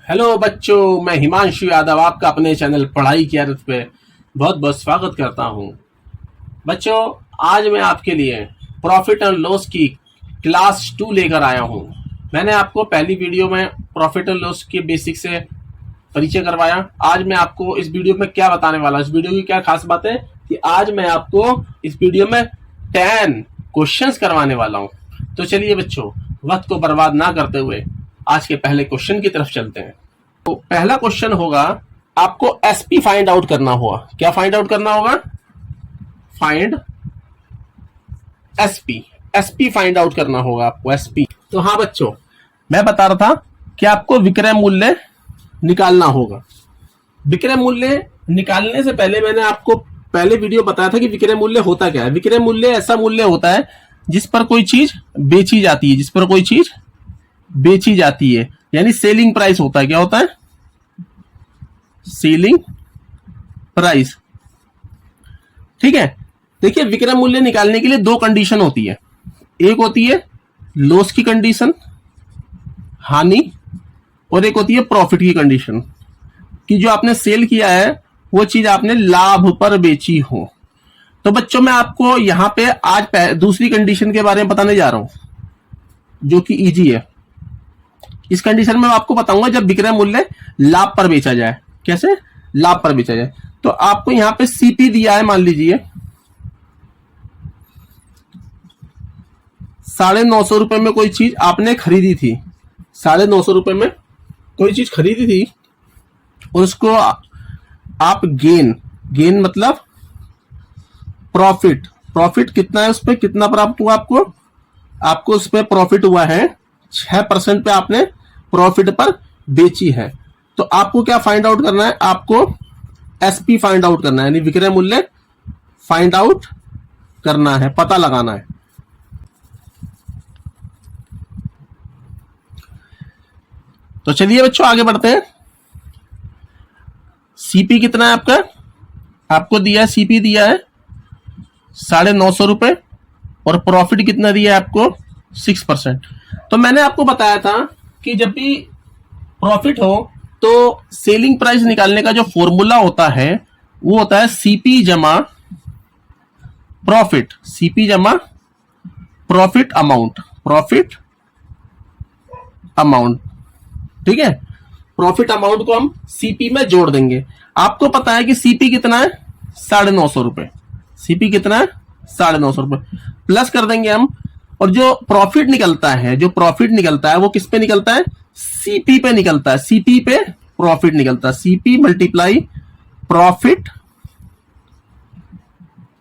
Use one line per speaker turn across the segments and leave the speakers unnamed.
Hello बच्चों, मैं हिमांशु यादव आपका अपने चैनल पढ़ाई की आदत पे बहुत बहुत स्वागत करता हूं। बच्चों, आज मैं आपके लिए प्रॉफिट एंड लॉस की क्लास 2 लेकर आया हूं। मैंने आपको पहली वीडियो में प्रॉफिट एंड लॉस के बेसिक से परिचय करवाया। आज मैं आपको इस वीडियो में क्या बताने वाला हूं। इस वीडियो की क्या खास बात है कि आज मैं आपको इस वीडियो में 10 क्वेश्चंस करवाने वाला हूं। तो चलिए बच्चों, वक्त को बर्बाद ना करते हुए आज के पहले क्वेश्चन की तरफ चलते हैं। तो पहला क्वेश्चन होगा, आपको एसपी फाइंड आउट करना होगा। क्या फाइंड आउट करना होगा? Find SP. SP find out करना होगा आपको, एसपी। तो हाँ बच्चों, मैं बता रहा था कि आपको विक्रय मूल्य निकालना होगा। विक्रय मूल्य निकालने से पहले मैंने आपको पहले वीडियो बताया था कि विक्रय मूल्य होता क्या है। विक्रय मूल्य ऐसा मूल्य होता है जिस पर कोई चीज बेची जाती है, जिस पर कोई चीज बेची जाती है, यानी सेलिंग प्राइस होता है। क्या होता है? Selling price. ठीक है। देखिए, विक्रय मूल्य निकालने के लिए दो कंडीशन होती है। एक होती है लॉस की कंडीशन, हानि, और एक होती है प्रॉफिट की कंडीशन, कि जो आपने सेल किया है वो चीज आपने लाभ पर बेची हो। तो बच्चों, मैं आपको यहां पे आज दूसरी कंडीशन के बारे में बताने जा रहा हूं, जो कि इजी है। इस कंडीशन में आपको बताऊंगा जब विक्रय मूल्य लाभ पर बेचा जाए। कैसे? लाभ पर बेचा जाए। तो आपको यहां पे सीपी दिया है, मान लीजिए 950 रुपए में कोई चीज आपने खरीदी थी। 950 रुपए में कोई चीज खरीदी थी और उसको आप गेन मतलब प्रॉफिट कितना है, उस पर कितना प्राप्त हुआ आपको उस पर प्रॉफिट हुआ है 6% पे आपने प्रॉफिट पर बेची है। तो आपको क्या फाइंड आउट करना है? आपको एसपी फाइंड आउट करना है, यानी विक्रय मूल्य फाइंड आउट करना है, पता लगाना है। तो चलिए बच्चों, आगे बढ़ते हैं। सीपी कितना है आपका? आपको दिया है, सीपी दिया है 950 रुपए, और प्रॉफिट कितना दिया है आपको? 6%। तो मैंने आपको बताया था कि जब भी प्रॉफिट हो तो सेलिंग प्राइस निकालने का जो फॉर्मूला होता है वो होता है सीपी जमा प्रॉफिट। सीपी जमा प्रॉफिट अमाउंट। ठीक है। प्रॉफिट अमाउंट को हम सीपी में जोड़ देंगे। आपको पता है कि सीपी कितना है? 950 रुपए। सीपी कितना है? 950 रुपए। प्लस कर देंगे हम, और जो प्रॉफिट निकलता है वो किस पे निकलता है? सीपी पे निकलता है। सीपी पे प्रॉफिट निकलता है। CP multiply profit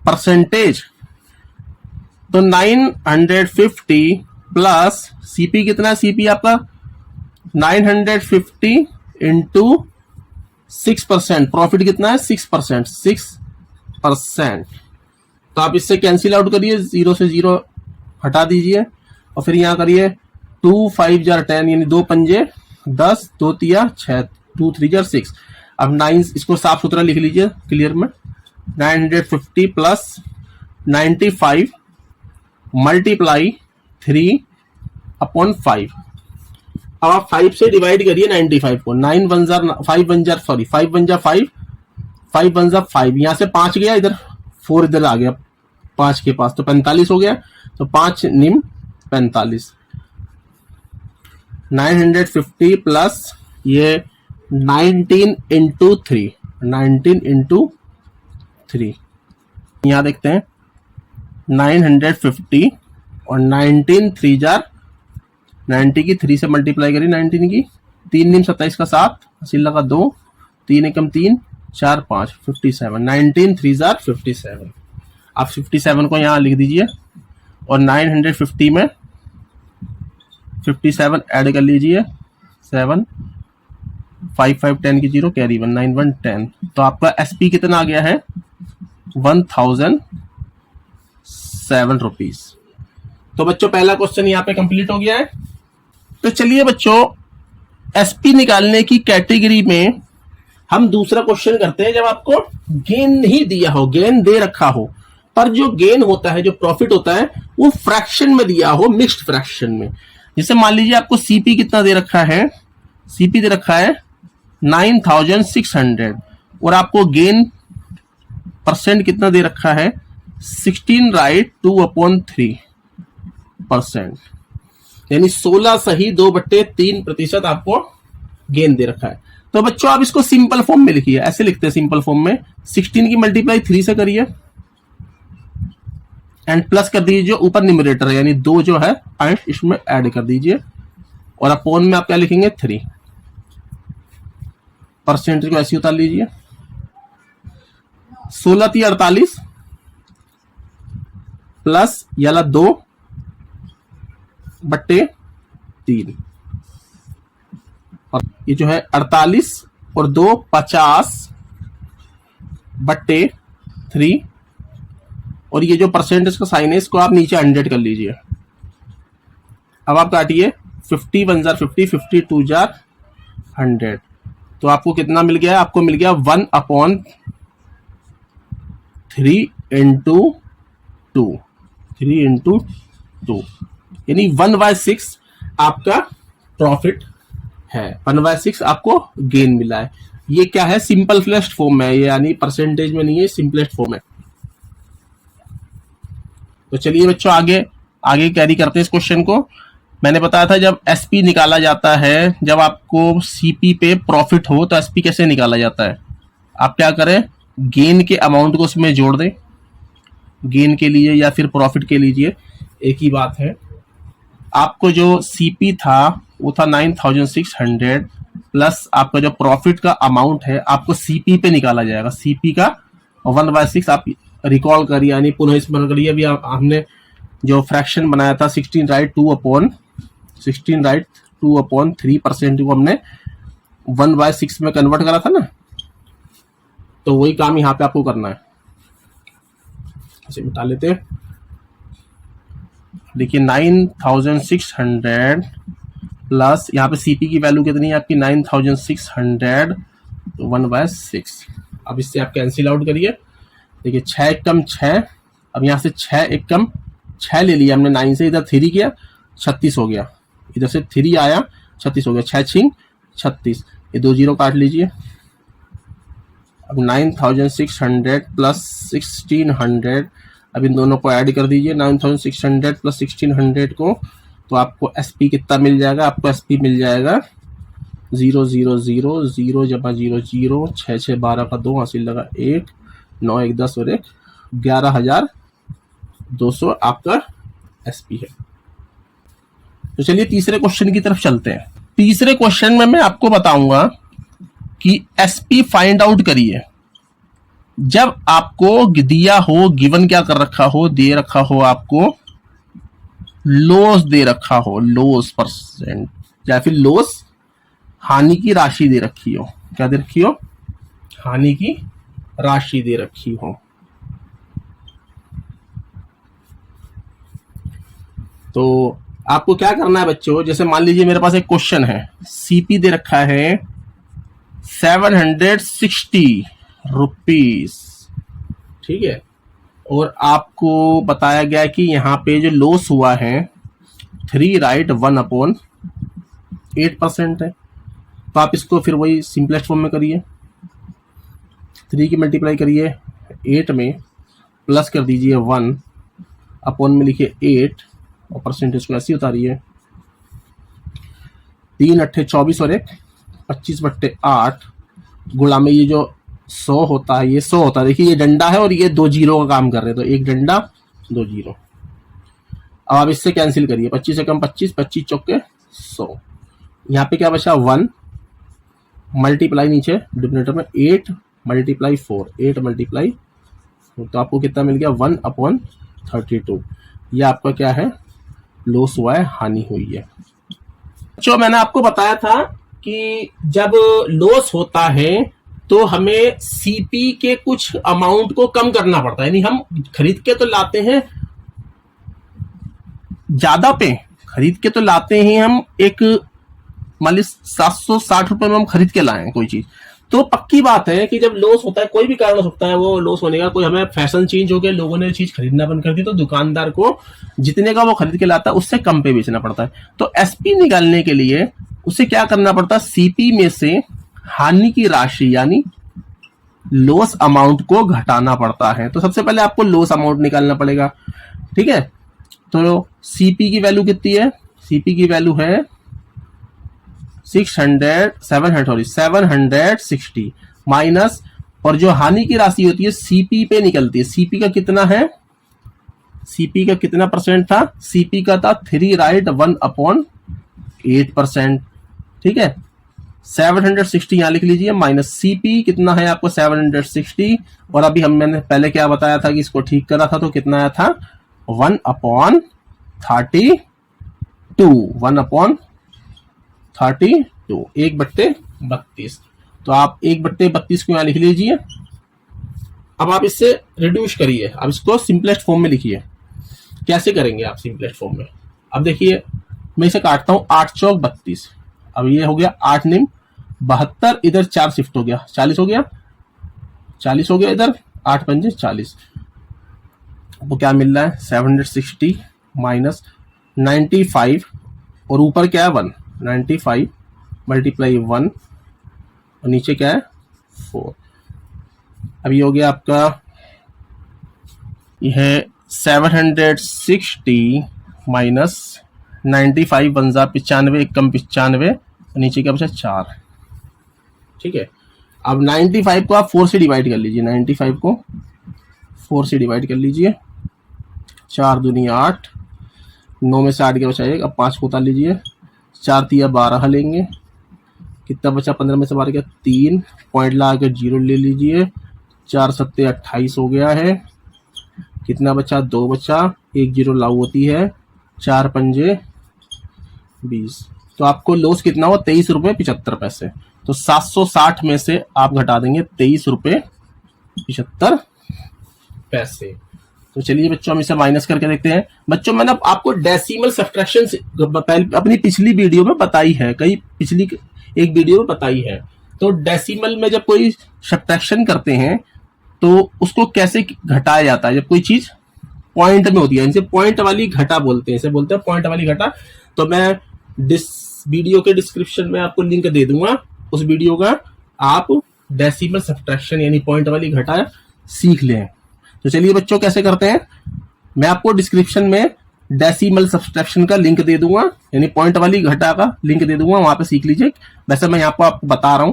percentage. तो 950 प्लस सीपी कितना है? सीपी आपका 950 इंटू 6%। प्रॉफिट कितना है? 6%। 6%। तो आप इससे कैंसिल आउट करिए, 0 से 0 हटा दीजिए, और फिर यहां करिए 2 5 जार 10, यानी 2 पंजे 10, 2 तिया 6, 2 3 जार 6। अब 9, इसको साफ सुथरा लिख लीजिए क्लियर में। 950 प्लस 95 मल्टीप्लाई 3/5। अब आप 5 से डिवाइड करिए 95 को। 5 1 जार 5, यहां से 5 गया, इधर 4 इधर आ गया 5 के पास, तो 45 हो गया। तो 5 निम 45। 950 प्लस ये 19 इंटू 3। यहां देखते हैं 950 और 19 3 जार 90 की 3 से मल्टीप्लाई करिए। 19 की 3 निम 27 का 7, सिल्ला का 2, 3 एकम 3, 4 5 57। 19 3 जार 57। आप 57 को यहां लिख दीजिए, और 950 में 57 ऐड कर लीजिए। 7 5 5 10 की 0, कैरी 1 9 1 10। तो आपका एसपी कितना आ गया है? 1007 रुपीज। तो बच्चों, पहला क्वेश्चन यहां पे कंप्लीट हो गया है। तो चलिए बच्चों, एसपी निकालने की कैटेगरी में हम दूसरा क्वेश्चन करते हैं। जब आपको गेन नहीं दिया हो, गेन दे रखा हो, पर जो गेन होता है, जो प्रॉफिट होता है, वो फ्रैक्शन में दिया हो, मिक्स्ड फ्रैक्शन में। जैसे मान लीजिए आपको सीपी कितना दे रखा है? सीपी दे रखा है 9600 और आपको गेन परसेंट कितना दे रखा है 16 राइट 2/3%, यानी 16 सही 2/3% आपको गेन दे रखा है। तो बच्चों आप इसको सिंपल फॉर्म में लिखिए, ऐसे लिखते हैं सिंपल फॉर्म में 16 की मल्टीप्लाई 3 से करिए एंड प्लस कर दीजिए जो ऊपर न्यूमरेटर है, यानी 2 जो है पॉइंट इसमें ऐड कर दीजिए और अपोन में आप क्या लिखेंगे 3, परसेंटेज को ऐसे उतार लीजिए। 16 थी 48 प्लस याला 2/3 और ये जो है 48 और 2 50/3 और ये जो परसेंटेज का साइन है इसको आप नीचे 100 कर लीजिए। अब आप काटिए 50 1 जार 50, 50 2 जार 100, तो आपको कितना मिल गया? आपको मिल गया 1/3 इंटू 2, 3 इंटू 2, यानी 1/6 आपका प्रॉफिट है, 1/6 आपको गेन मिला है। ये क्या है? सिंपल फ्लेस्ट फॉर्म है, यानी परसेंटेज में नहीं है, सिंपलेस्ट फॉर्म है। तो चलिए बच्चों आगे कैरी करते हैं इस क्वेश्चन को। मैंने बताया था जब एसपी निकाला जाता है, जब आपको सीपी पे प्रॉफिट हो तो एसपी कैसे निकाला जाता है? आप क्या करें, गेन के अमाउंट को उसमें जोड़ दें, गेन के लिए या फिर प्रॉफिट के लीजिए, एक ही बात है। आपको जो सीपी था वो था 9600 प्लस आपका जो प्रॉफिट का अमाउंट है आपको सीपी पे निकाला जाएगा। सीपी का 1/6 आप रिकॉल करिए, यानी पुनः स्मरण करिए। अभी हमने जो फ्रैक्शन बनाया था 16 राइट 2/3% को हमने 1/6 में कन्वर्ट करा था ना, तो वही काम यहाँ पे आपको करना है। इसे मिटा लेते हैं। देखिए 9600 प्लस यहाँ पे सीपी की वैल्यू कितनी है आपकी 9600 तो 1/6। अब इससे आप कैंसिल आउट करिए। देखिए 6 एक कम 6, अब यहाँ से 6 एक कम 6 ले लिया हमने, 9 से इधर 3 किया 36 हो गया, इधर से 3 आया 36 हो गया, 6 छिंग 36, ये 2 जीरो काट लीजिए। अब 9600 प्लस 1600, अब इन दोनों को ऐड कर दीजिए, 9600 प्लस 1600 को, तो आपको एसपी कितना मिल जाएगा? आपको एसपी मिल जाएगा 0 0 0 0 जमा 0 0, 6 6 12 का 2 हासिल लगा 1, 9 1 10 और 1 11,200 आपका एसपी है। तो चलिए तीसरे क्वेश्चन की तरफ चलते हैं। तीसरे क्वेश्चन में मैं आपको बताऊंगा कि एसपी फाइंड आउट करिए जब आपको दिया हो, गिवन क्या कर रखा हो, दे रखा हो आपको लॉस दे रखा हो, लॉस परसेंट या फिर लॉस हानि की राशि दे रखी हो। क्या दे रखी हो? हानि की राशि दे रखी हो। तो आपको क्या करना है बच्चों, जैसे मान लीजिए मेरे पास एक क्वेश्चन है, सीपी दे रखा है 760 रुपीज, ठीक है, और आपको बताया गया कि यहाँ पे जो लॉस हुआ है 3 राइट 1/8% है। तो आप इसको फिर वही सिंपलेस्ट फॉर्म में करिए, 3 की मल्टीप्लाई करिए 8 में, प्लस कर दीजिए 1 अपॉन में लिखिए 8 और परसेंटेज को ऐसे उतारिए। 3 8 24 और 1 25/8 गुणा में ये जो 100 होता है, ये 100 होता है। देखिए ये डंडा है और ये 2 जीरो का काम कर रहे हैं, तो एक डंडा 2 जीरो। अब आप इससे कैंसिल करिए, 25 से कम 25, 25 चौके 100। यहाँ पे क्या बचा 1 मल्टीप्लाई नीचे डिनोमिनेटर में 8 मल्टीप्लाई 4, 8 मल्टीप्लाई, तो आपको कितना मिल गया 1/32। ये आपका क्या है? लॉस हुआ है, हानि हुई है। जो मैंने आपको बताया था कि जब लॉस होता है तो हमें सीपी के कुछ अमाउंट को कम करना पड़ता है, यानी हम खरीद के तो लाते हैं ज्यादा पे, खरीद के तो लाते हैं हम एक मान ली 760 रुपए में हम खरीद के लाए कोई चीज, तो पक्की बात है कि जब लॉस होता है, कोई भी कारण हो सकता है वो लॉस होने का, कोई हमें फैशन चेंज हो गया, लोगों ने चीज खरीदना बंद कर दी, तो दुकानदार को जितने का वो खरीद के लाता है उससे कम पे बेचना पड़ता है। तो एसपी निकालने के लिए उसे क्या करना पड़ता है, सीपी में से हानि की राशि यानी लॉस अमाउंट को घटाना पड़ता है। तो सबसे पहले आपको लॉस अमाउंट निकालना पड़ेगा, ठीक है। तो सीपी की वैल्यू कितनी है, सीपी की वैल्यू है 760 माइनस, और जो हानि की राशि होती है सीपी पे निकलती है। सीपी का कितना है, सीपी का कितना परसेंट था, सीपी का था 3 राइट 1/8%, ठीक है। 760 यहां लिख लीजिए, माइनस सीपी कितना है आपको 760, और अभी मैंने पहले क्या बताया था कि इसको ठीक करा था तो कितना आया था 1/32, 1/32, 1/32। तो आप 1/32 को यहां लिख लीजिए। अब आप इससे रिड्यूस करिए, अब इसको सिंपलेस्ट फॉर्म में लिखिए। कैसे करेंगे आप सिंपलेस्ट फॉर्म में, अब देखिए मैं इसे काटता हूं, 8 चौक 32, अब ये हो गया 8 निम 72, इधर 4 शिफ्ट हो गया 40 हो गया, 40 हो गया, इधर 8 पंजे 40। आपको क्या मिल रहा है 760 माइनस 95, और ऊपर क्या है 1, 95 मल्टीप्लाई 1, और नीचे क्या है 4। अब ये हो गया आपका, यह है 760 माइनस 95, 95, एक कम 95, नीचे क्या बचा 4, ठीक है। अब 95 को आप 4 से डिवाइड कर लीजिए, 95 को 4 से डिवाइड कर लीजिए, 4 दूनी 8, 9 में से 8 क्या बचा 1, अब 5 को उतार लीजिए, 4 तिया 12 लेंगे, कितना बचा 15 में से 12 क्या 3, पॉइंट ला के 0 ले लीजिए, 4 सत्ते 28 हो गया है, कितना बचा 2 बचा, 1 0 लागू होती है, 4 पंजे 20। तो आपको लॉस कितना हुआ 23 रुपये 75 पैसे। तो 760 में से आप घटा देंगे 23 रुपये 75 पैसे। तो चलिए बच्चों हम इसे माइनस करके देखते हैं। बच्चों मैंने आपको डेसिमल सब्ट्रैक्शन अपनी पिछली वीडियो में बताई है, कई पिछली एक वीडियो में बताई है। तो डेसिमल में जब कोई सब्ट्रैक्शन करते हैं तो उसको कैसे घटाया जाता है, जब कोई चीज पॉइंट में होती है, इनसे पॉइंट वाली घटा बोलते हैं, इसे बोलते हैं पॉइंट वाली घटा। तो मैं वीडियो के डिस्क्रिप्शन में आपको लिंक दे दूंगा उस वीडियो का, आप डेसिमल सब्ट्रैक्शन यानी पॉइंट वाली घटा सीख लें। तो चलिए बच्चों कैसे करते हैं, मैं आपको डिस्क्रिप्शन में डेसिमल सब्ट्रैक्शन का लिंक दे दूंगा, यानी पॉइंट वाली घटा का लिंक दे दूंगा, वहां पे सीख लीजिए। वैसे मैं यहाँ पर आपको बता रहा हूं,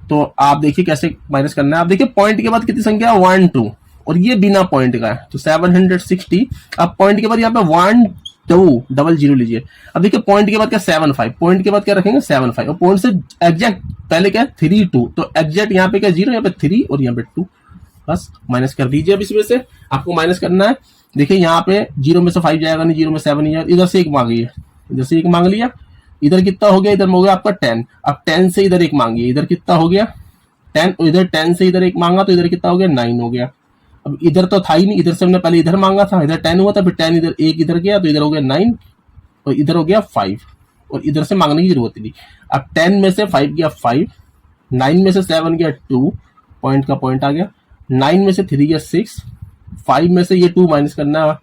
तो आप देखिए कैसे माइनस करना है। आप देखिए पॉइंट के बाद कितनी संख्या 1 2, और ये बिना पॉइंट का है तो 760। अब पॉइंट के बाद यहाँ पे 1 2 00 लीजिए। अब देखिए पॉइंट के बाद क्या 75, पॉइंट के बाद क्या रखेंगे 75, और पॉइंट से एग्जैक्ट पहले क्या 3 2, तो एग्जैक्ट यहाँ पे क्या 0, यहाँ पे 3 और यहाँ पे 2, बस माइनस कर दीजिए। अब इसमें से आपको माइनस करना है। देखिए यहाँ पे 0 में से 5 जाएगा नहीं, 0 में 7 नहीं जाएगा, इधर से 1 मांगिए, इधर से 1 मांग लिया, इधर कितना हो गया, इधर हो गया आपका 10। अब 10 से इधर 1 मांगिए, इधर कितना हो गया 10, और इधर 10 से इधर 1 मांगा तो इधर कितना हो गया 9 हो गया। अब इधर तो था ही नहीं, इधर से हमने पहले इधर मांगा था, इधर 10 हुआ था, फिर 10 इधर 1 इधर गया तो इधर हो गया 9, और इधर हो गया 5, और इधर से मांगने की जरूरत नहीं। अब 10 में से 5 गया 5, 9 में से 7 गया 2, पॉइंट का पॉइंट आ गया, 9 में से 3 गया 6, 5 में से ये 2 माइनस करना है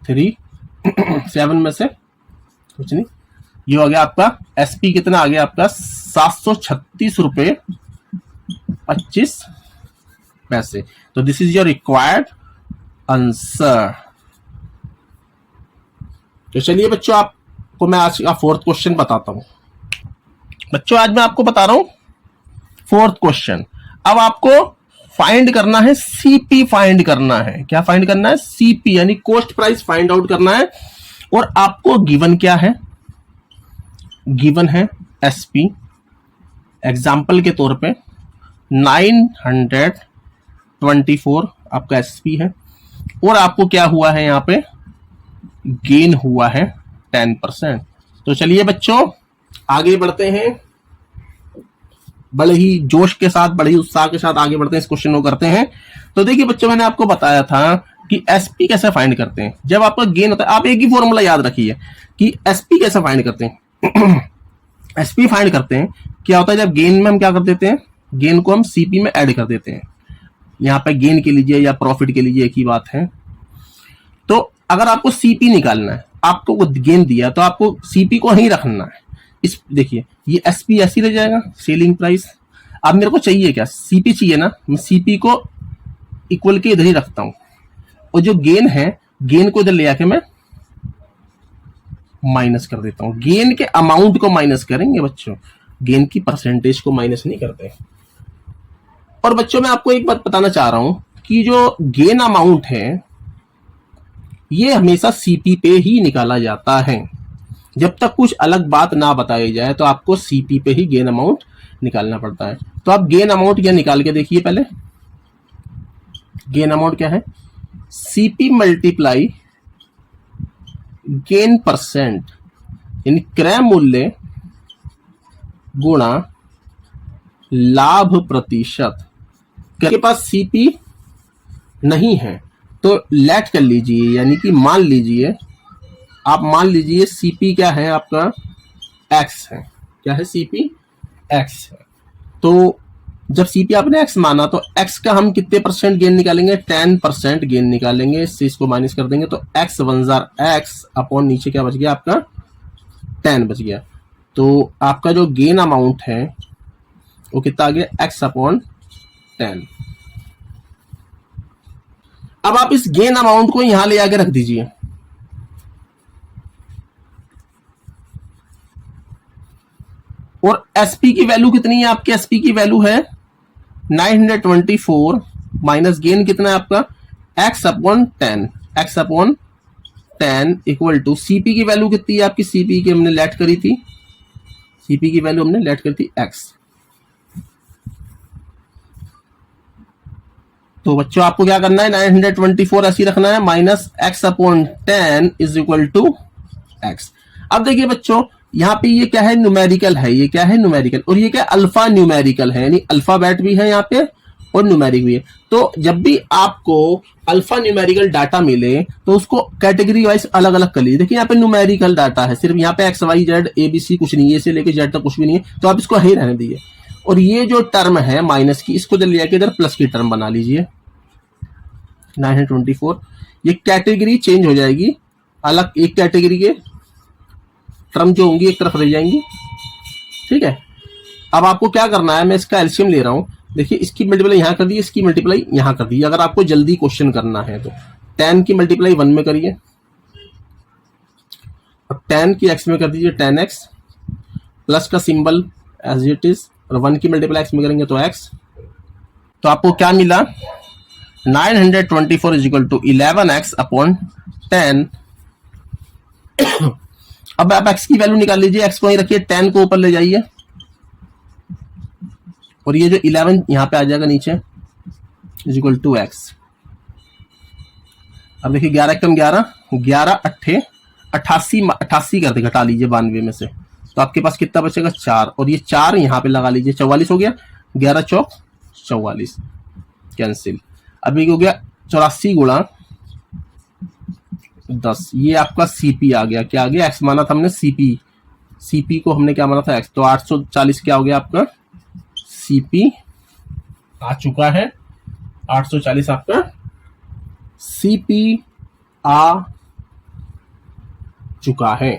3, 7 में से कुछ नहीं, ये हो गया आपका एसपी कितना आ गया आपका 736 रुपये 25 पैसे। तो this is your required answer. तो चलिए बच्चों आपको मैं आज का 4th क्वेश्चन बताता हूं। बच्चों आज मैं आपको बता रहा हूं 4th क्वेश्चन। अब आपको फाइंड करना है सीपी, फाइंड करना है, क्या फाइंड करना है सीपी यानी कॉस्ट प्राइस फाइंड आउट करना है। और आपको गिवन क्या है, गिवन है एसपी, एग्जाम्पल के तौर पे 924 आपका एसपी है, और आपको क्या हुआ है यहाँ पे गेन हुआ है 10%। तो चलिए बच्चों आगे बढ़ते हैं, बड़े ही जोश के साथ, बड़े ही उत्साह के साथ आगे बढ़ते हैं, इस क्वेश्चन को करते हैं। तो देखिए बच्चों मैंने आपको बताया था कि एसपी कैसे फाइंड करते हैं। जब आपका गेन होता है, आप एक ही फॉर्मूला याद रखिए कि एसपी कैसे फाइंड करते हैं। एसपी फाइंड करते हैं, क्या होता है जब गेन में हम क्या कर देते हैं, गेन को हम सीपी में ऐड कर देते हैं। यहाँ पे गेन के लीजिए या प्रॉफिट के लीजिए एक ही बात है। तो अगर आपको सीपी निकालना है, आपको गेन दिया तो आपको सीपी को ही रखना है। इस देखिए ये एसपी ऐसी रह जाएगा, सेलिंग प्राइस। अब मेरे को चाहिए क्या, सीपी चाहिए ना, मैं सीपी को इक्वल के इधर ही रखता हूं, और जो गेन है गेन को इधर ले आके मैं माइनस कर देता हूं। गेन के अमाउंट को माइनस करेंगे बच्चों, गेन की परसेंटेज को माइनस नहीं करते। और बच्चों मैं आपको एक बात बताना चाह रहा हूं कि जो गेन अमाउंट है ये हमेशा सीपी पे ही निकाला जाता है। जब तक कुछ अलग बात ना बताई जाए तो आपको सीपी पे ही गेन अमाउंट निकालना पड़ता है। तो आप गेन अमाउंट क्या निकाल के देखिए पहले। गेन अमाउंट क्या है, सीपी मल्टीप्लाई गेन परसेंट, यानी क्रय मूल्य गुणा लाभ प्रतिशत। के पास सीपी नहीं है तो लेट कर लीजिए, यानी कि मान लीजिए, आप मान लीजिए सीपी क्या है आपका, एक्स है। क्या है, सीपी एक्स है। तो जब सीपी आपने एक्स माना तो एक्स का हम कितने परसेंट गेन निकालेंगे, 10% गेन निकालेंगे। इससे इसको माइनस कर देंगे तो एक्स 1 एक्स अपॉन नीचे क्या बच गया आपका 10 बच गया। तो आपका जो गेन अमाउंट है वो कितना आ गया, एक्स अपॉन 10। अब आप इस गेन अमाउंट को यहां ले आके रख दीजिए। और एसपी की वैल्यू कितनी है आपकी, एसपी की वैल्यू है 924 माइनस गेन कितना है आपका x upon 10, x upon 10 equal to CP की वैल्यू कितनी है आपकी, सीपी की हमने लेट करी थी, सीपी की वैल्यू हमने लेट करी थी एक्स। तो बच्चों आपको क्या करना है, 924 ऐसी रखना है, minus x upon 10 is equal to x. अब देखिए बच्चों यहाँ पे ये क्या है, न्यूमेरिकल है, ये क्या है न्यूमेरिकल, और ये क्या अल्फा न्यूमेरिकल है, यानी अल्फाबेट भी है यहाँ पे और न्यूमेरिक भी है। तो जब भी आपको अल्फा न्यूमेरिकल डाटा मिले तो उसको कैटेगरी वाइज अलग अलग कर लीजिए। देखिए यहाँ पे न्यूमेरिकल डाटा है, सिर्फ यहाँ पे x y z a b c कुछ नहीं है, इसे लेके जेड तक कुछ भी नहीं है, तो आप इसको ही रहने दीजिए। और ये जो टर्म है माइनस की, इसको जब ले इधर प्लस की टर्म बना लीजिए 924। ये कैटेगरी चेंज हो जाएगी, अलग एक कैटेगरी के टर्म जो होंगी एक तरफ रह जाएंगी, ठीक है। अब आपको क्या करना है, मैं इसका एलसीएम ले रहा हूं। देखिए इसकी मल्टीप्लाई यहां कर दी, इसकी मल्टीप्लाई यहां कर दी। अगर आपको जल्दी क्वेश्चन करना है तो 10 की मल्टीप्लाई 1 में करिए और 10 की एक्स में कर दीजिए 10x, प्लस का सिंबल एज इट इज, और 1 की मल्टीप्लाई एक्स में करेंगे तो x। तो आपको क्या मिला, 924 is equal to 11x upon 10। अब आप x की वैल्यू निकाल लीजिए, x को ही रखिए, 10 को ऊपर ले जाइए, और ये जो 11 यहां पे आ जाएगा नीचे इज इक्वल टू x। अब देखिए 11 कम 11, 11 अट्ठे 88 कर दे, घटा लीजिए 92 में से, तो आपके पास कितना बचेगा 4, और ये 4 यहां पे लगा लीजिए, 44 हो गया, 11 चौक 44 कैंसिल। अभी हो गया 84 गुणा 10, ये आपका सीपी आ गया। क्या आ गया, एक्स माना था हमने सीपी, सीपी को हमने क्या माना था एक्स, तो 840 क्या हो गया आपका सीपी आ चुका है, 840 आपका सीपी आ चुका है।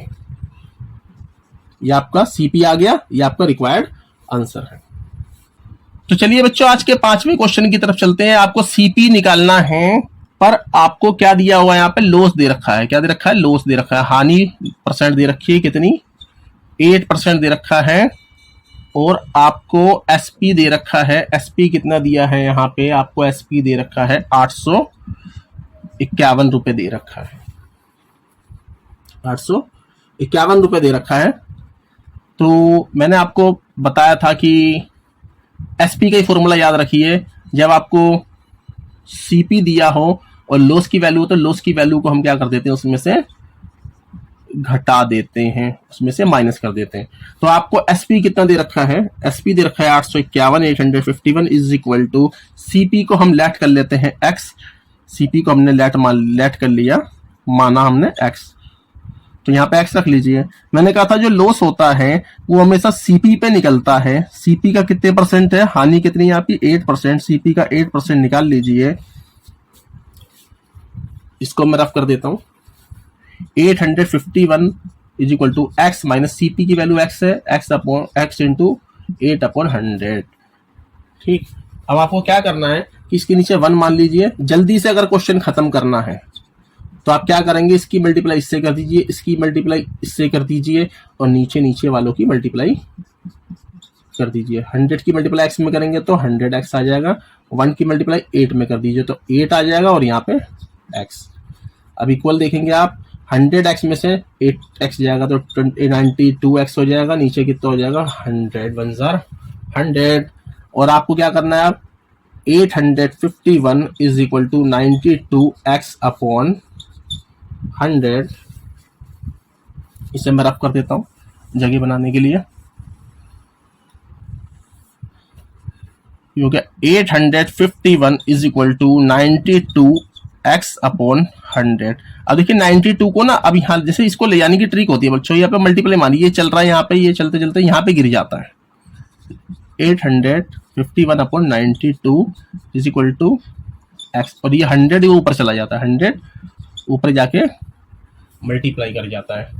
ये आपका सीपी आ गया, ये आपका रिक्वायर्ड आंसर है। तो चलिए बच्चों आज के 5वें क्वेश्चन की तरफ चलते हैं। आपको सीपी निकालना है, पर आपको क्या दिया हुआ है, यहाँ पे लॉस दे रखा है। क्या दे रखा है, लॉस दे रखा है। हानि परसेंट दे रखी है कितनी, 8% दे रखा है, और आपको एसपी दे रखा है। एसपी कितना दिया है, यहाँ पे आपको एसपी दे रखा है 851 रुपए दे रखा है, 851 रुपए दे रखा है। तो मैंने आपको बताया था कि एसपी का ही फॉर्मूला याद रखिए, जब आपको सीपी दिया हो और लॉस की वैल्यू हो तो लॉस की वैल्यू को हम क्या कर देते हैं, उसमें से घटा देते हैं, उसमें से माइनस कर देते हैं। तो आपको एसपी कितना दे रखा है, एसपी दे रखा है 851 इज इक्वल टू सीपी को हम लेट कर लेते हैं एक्स, सीपी को हमने लेट कर लिया, माना हमने एक्स, तो यहाँ पे एक्स रख लीजिए। मैंने कहा था जो लॉस होता है वो हमेशा सीपी पे निकलता है। सीपी का कितने परसेंट है, हानि कितनी है आपकी 8%, सीपी का 8% निकाल लीजिए। इसको मैं रफ कर देता हूं, 851 is equal to x minus CP की वैल्यू एक्स है, एक्स इंटू 8/100। ठीक, अब आपको क्या करना है कि इसके नीचे 1 मान लीजिए। जल्दी से अगर क्वेश्चन खत्म करना है तो आप क्या करेंगे, इसकी मल्टीप्लाई इससे कर दीजिए, इसकी मल्टीप्लाई इससे कर दीजिए और नीचे नीचे वालों की मल्टीप्लाई कर दीजिए। 100 की मल्टीप्लाई एक्स में करेंगे तो 100x आ जाएगा, 1 की मल्टीप्लाई 8 में कर दीजिए तो 8 आ जाएगा और यहाँ पे x। अब इक्वल देखेंगे आप, 100x में से 8x जाएगा तो 92x हो जाएगा, नीचे कितना हो जाएगा 100 और आपको क्या करना है, आप 851 is equal to 92x upon 100। इसे मैं रफ कर देता हूं जगह बनाने के लिए। क्योंकि 851 is equal to 92x upon 100। अब देखिए 92 को ना, अब यहाँ जैसे इसको ले जाने की ट्रिक होती है बच्चों, यहाँ पे मल्टीप्लाई मानिए, ये चल रहा है यहाँ पे, ये चलते चलते यहाँ पे गिर जाता है। 851 upon 92 is equal to x, और ये 100 ऊपर चला जाता है, 100 ऊपर जाके मल्टीप्लाई कर जाता है।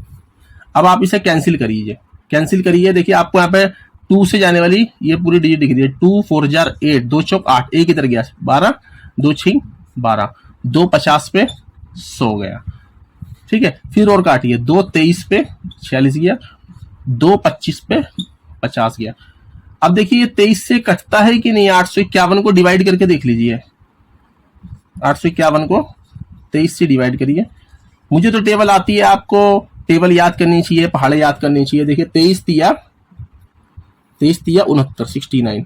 अब आप इसे कैंसिल करिए, देखिए आपको यहाँ पे 2 से जाने वाली ये पूरी डिजिट दिख रही है। 2 4 जार 8, 2 चौक 8, 1 इधर गया 12, 2 6 12, 2 50 पे 100 गया। ठीक है, फिर और काटिए, 2 23 पे 46 गया, 2 25 पे 50 गया। अब देखिए ये 23 से कटता है कि नहीं, 851 को डिवाइड करके देख लीजिए। 851 को 23 से डिवाइड करिए। मुझे तो टेबल आती है, आपको टेबल याद करनी चाहिए, पहाड़े याद करनी चाहिए। देखिए 23 दिया 69, 69।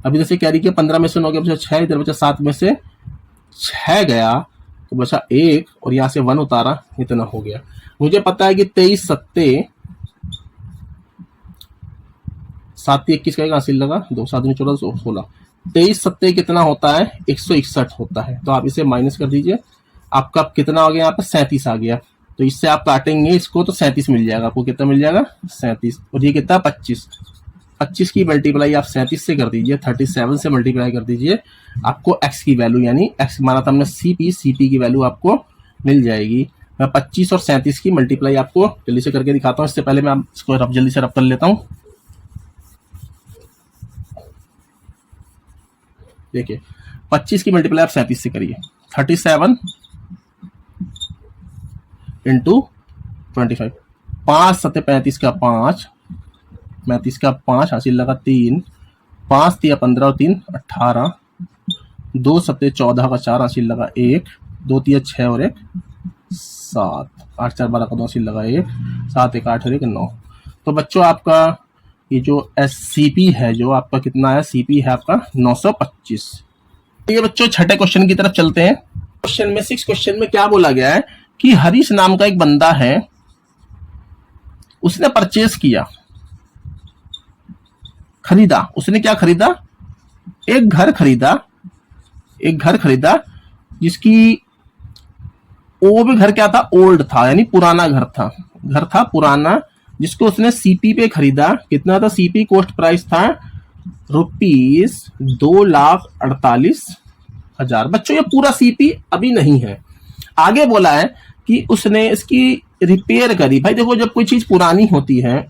अभी जैसे कैरी किया 15 में से 9 गया, बचा 6, इधर बचा 7 में से 6 गया तो बचा 1 और यहां से 1 उतारा, इतना हो गया। मुझे पता है कि 23 सत्ते 7 21 का हासिल लगा, 2 7 14 16, 23 सत्ते कितना होता है, 161 होता है। तो आप इसे माइनस कर दीजिए, आपका कितना हो गया, यहाँ पे 37 आ गया। तो इससे आप काटेंगे इसको तो 37 मिल जाएगा आपको। कितना मिल जाएगा, 37। और ये कितना, 25। 25 की मल्टीप्लाई आप 37 से कर दीजिए, 37 से मल्टीप्लाई कर दीजिए, आपको x की वैल्यू, यानी x माना था हमने cp की वैल्यू आपको मिल जाएगी। मैं 25 और 37 की मल्टीप्लाई आपको जल्दी से करके दिखाता हूँ। इससे पहले मैं इसको जल्दी से रब कर लेता हूँ। देखिए 25 की मल्टीप्लाई आप 37 से करिए, 37 इंटू 25, 5 सत्ते 35 का 5, 35 का 5 हासिल लगा 3, 5 दिया 15 और 3 18, 2 सत्ते 14 का 4 हासिल लगा 1, 2 दिया 6 और 1 7, 8 4 12 का 2 हासिल लगा 1, 7 1 8 और 1 9। तो बच्चों आपका ये जो SCP है, जो आपका कितना है, CP है आपका 925। ये बच्चों छठे क्वेश्चन की तरफ चलते हैं। क्वेश्चन में 6 क्वेश्चन में क्या बोला गया है कि हरीश नाम का एक बंदा है, उसने परचेस किया, खरीदा। उसने क्या खरीदा, एक घर खरीदा जिसकी, वो भी घर क्या था, ओल्ड था, यानी पुराना घर था पुराना, जिसको उसने सीपी पे खरीदा। कितना था, सीपी कॉस्ट प्राइस था ₹2,48,000। बच्चों ये पूरा सीपी अभी नहीं है, आगे बोला है कि उसने इसकी रिपेयर करी। भाई देखो, जब कोई चीज पुरानी होती है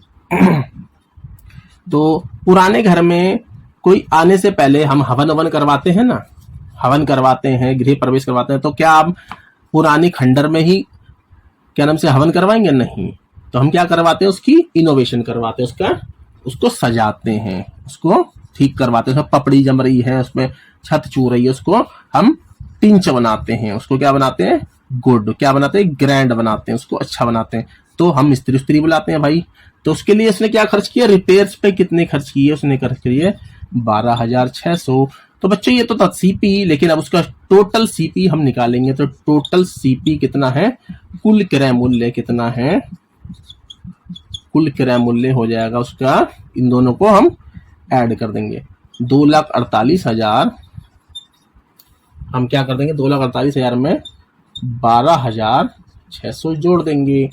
तो पुराने घर में कोई आने से पहले हम हवन करवाते हैं ना, हवन करवाते हैं, गृह प्रवेश करवाते हैं। तो क्या आप पुरानी खंडर में ही क्या नाम से हवन करवाएंगे, नहीं। तो हम क्या करवाते हैं, उसकी इनोवेशन करवाते हैं, उसको सजाते हैं, उसको ठीक करवाते हैं। पपड़ी जम रही है, उसमें छत चू रही है, उसको हम टिंच बनाते हैं, उसको क्या बनाते हैं, गुड क्या बनाते हैं, ग्रैंड बनाते हैं, उसको अच्छा बनाते हैं। तो हम मिस्त्री बुलाते हैं भाई। तो उसके लिए उसने क्या खर्च किया, रिपेयर्स पे कितने खर्च किए, उसने खर्च किए 12,600। तो बच्चों ये तो था सीपी, लेकिन अब उसका टोटल सीपी हम निकालेंगे। तो टोटल सीपी कितना है, कुल क्रय मूल्य कितना है, कुल क्रय मूल्य हो जाएगा उसका, इन दोनों को हम ऐड कर देंगे, 2,48,000। हम क्या कर देंगे, 2,48,000 में 12,600 जोड़ देंगे,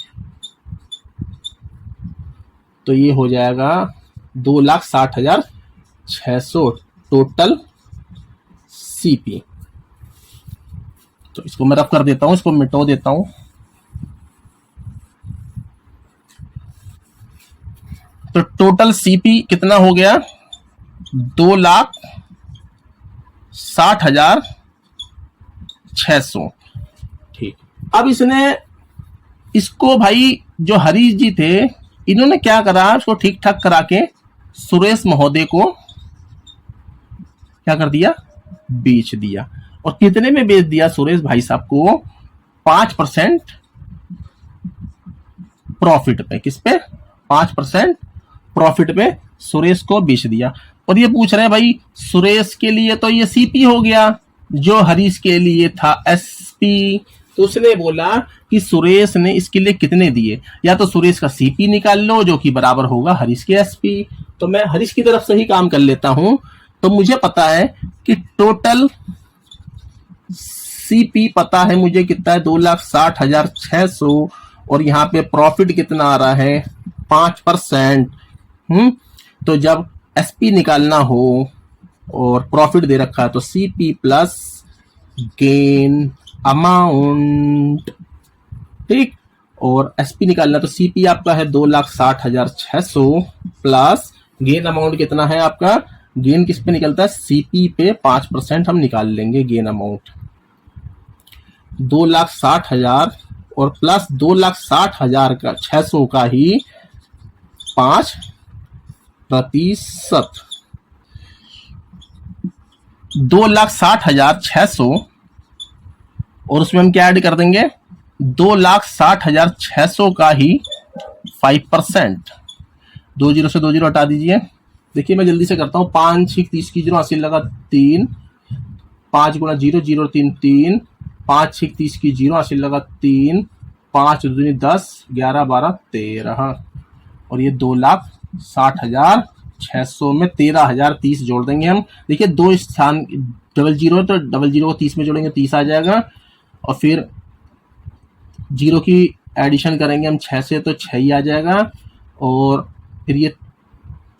तो ये हो जाएगा 2,60,600 टोटल सीपी। तो इसको मैं रफ कर देता हूं, इसको मिटो देता हूं। तो टोटल सीपी कितना हो गया, 2,60,600। ठीक, अब इसको भाई जो हरीश जी थे इन्होंने क्या करा, उसको ठीक ठाक करा के सुरेश महोदय को क्या कर दिया, बेच दिया। और कितने में बेच दिया सुरेश भाई साहब को, 5% प्रॉफिट पे। किस पे, 5% प्रॉफिट पे सुरेश को बेच दिया। और ये पूछ रहे हैं भाई सुरेश के लिए तो ये सीपी हो गया, जो हरीश के लिए था एसपी। तो उसने बोला कि सुरेश ने इसके लिए कितने दिए, या तो सुरेश का सीपी निकाल लो जो कि बराबर होगा हरीश के एसपी। तो मैं हरीश की तरफ से ही काम कर लेता हूं। तो मुझे पता है कि टोटल सीपी पता है मुझे कितना है, 2,60,600। और यहाँ पे प्रॉफिट कितना आ रहा है, 5%। तो जब एसपी निकालना हो और प्रॉफिट दे रखा है तो सीपी प्लस गेन अमाउंट। ठीक, और एसपी निकालना तो सीपी आपका है 2,60,600 प्लस गेन अमाउंट कितना है आपका, गेन किस पे निकलता है, सीपी पे 5% हम निकाल लेंगे गेन अमाउंट। 2,60,000 और प्लस 2,60,000 का 600 का ही 5%। 2,60,600 और उसमें हम क्या ऐड कर देंगे, 2,60,600 का ही 5%। 2 जीरो से 2 जीरो हटा दीजिए। देखिए मैं जल्दी से करता हूँ, 5 6 30 की जीरो, 80 लगा 3, 5 गुना 0 0 3 3, 5 6 30 की जीरो, 80 लगा 3, 5 दूनी 10, 11 12 13। और ये 2,60,600 में 13,030 जोड़ देंगे हम। देखिए 2 स्थान डबल जीरो, तो डबल जीरो को 30 में जोड़ेंगे 30 आ जाएगा। और फिर जीरो की एडिशन करेंगे हम 6 से तो 6 ही आ जाएगा। और फिर ये